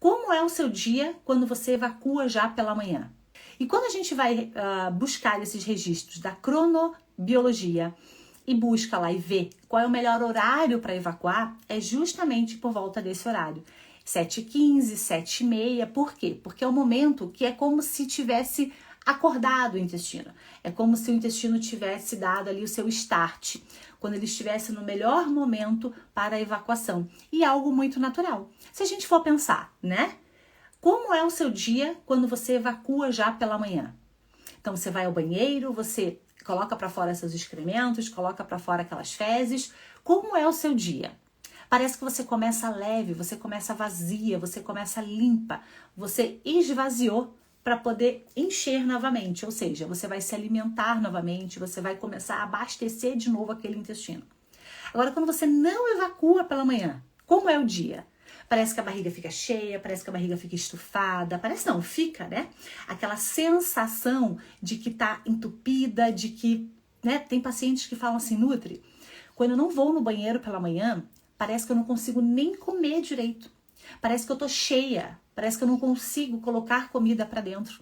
Como é o seu dia quando você evacua já pela manhã? E quando a gente vai buscar esses registros da cronobiologia e busca lá e vê qual é o melhor horário para evacuar, é justamente por volta desse horário. 7h15, 7h30, por quê? Porque é o momento que é como se tivesse acordado o intestino. É como se o intestino tivesse dado ali o seu start, quando ele estivesse no melhor momento para a evacuação. E é algo muito natural. Se a gente for pensar, né? Como é o seu dia quando você evacua já pela manhã? Então você vai ao banheiro, você coloca para fora seus excrementos, coloca para fora aquelas fezes. Como é o seu dia? Parece que você começa leve, você começa vazia, você começa limpa, você esvaziou para poder encher novamente, ou seja, você vai se alimentar novamente, você vai começar a abastecer de novo aquele intestino. Agora, quando você não evacua pela manhã, como é o dia? Parece que a barriga fica cheia, parece que a barriga fica estufada, parece não, fica, né? Aquela sensação de que tá entupida, de que, né? Tem pacientes que falam assim, Nutri, quando eu não vou no banheiro pela manhã, parece que eu não consigo nem comer direito. Parece que eu tô cheia, parece que eu não consigo colocar comida para dentro.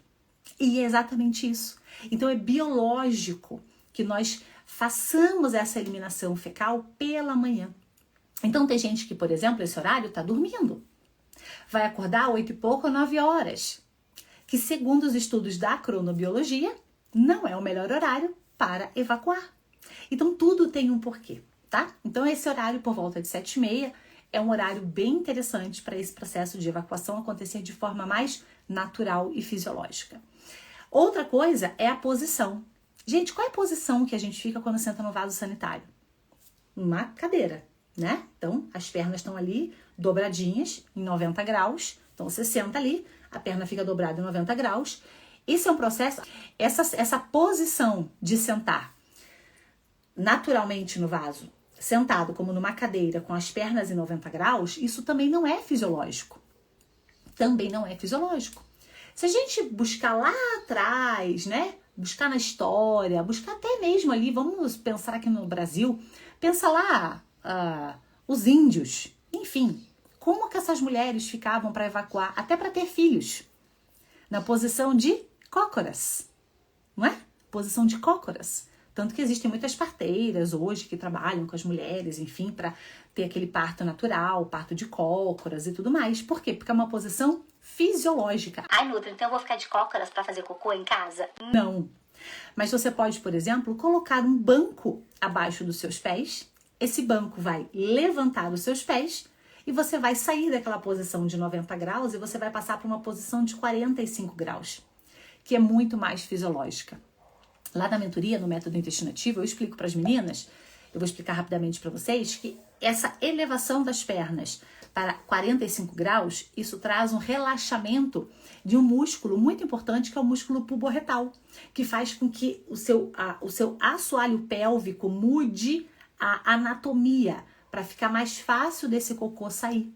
E é exatamente isso. Então é biológico que nós façamos essa eliminação fecal pela manhã. Então tem gente que, por exemplo, esse horário tá dormindo. Vai acordar 8 e pouco, 9 horas. Que segundo os estudos da cronobiologia, não é o melhor horário para evacuar. Então tudo tem um porquê, tá? Então esse horário por volta de 7h30 é um horário bem interessante para esse processo de evacuação acontecer de forma mais natural e fisiológica. Outra coisa é a posição. Gente, qual é a posição que a gente fica quando senta no vaso sanitário? Uma cadeira, né? Então, as pernas estão ali dobradinhas em 90 graus. Então, você senta ali, a perna fica dobrada em 90 graus. Esse é um processo, essa posição de sentar naturalmente no vaso, sentado como numa cadeira com as pernas em 90 graus, isso também não é fisiológico. Também não é fisiológico. Se a gente buscar lá atrás, né? Buscar na história, buscar até mesmo ali, vamos pensar aqui no Brasil, pensa lá, os índios, enfim, como que essas mulheres ficavam para evacuar, até para ter filhos, na posição de cócoras, não é? Posição de cócoras. Tanto que existem muitas parteiras hoje que trabalham com as mulheres, enfim, para ter aquele parto natural, parto de cócoras e tudo mais. Por quê? Porque é uma posição fisiológica. Ai, Nutri, então eu vou ficar de cócoras para fazer cocô em casa? Não. Mas você pode, por exemplo, colocar um banco abaixo dos seus pés. Esse banco vai levantar os seus pés e você vai sair daquela posição de 90 graus e você vai passar para uma posição de 45 graus, que é muito mais fisiológica. Lá na mentoria, no método intestino ativo, eu explico para as meninas, eu vou explicar rapidamente para vocês, que essa elevação das pernas para 45 graus, isso traz um relaxamento de um músculo muito importante, que é o músculo pubo-retal, que faz com que o seu assoalho pélvico mude a anatomia, para ficar mais fácil desse cocô sair.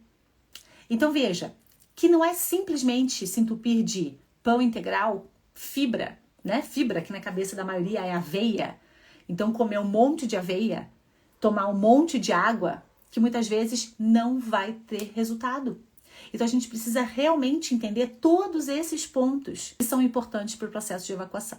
Então veja, que não é simplesmente se entupir de pão integral, fibra, né? Fibra, que na cabeça da maioria é aveia. Então, comer um monte de aveia, tomar um monte de água, que muitas vezes não vai ter resultado. Então, a gente precisa realmente entender todos esses pontos que são importantes para o processo de evacuação.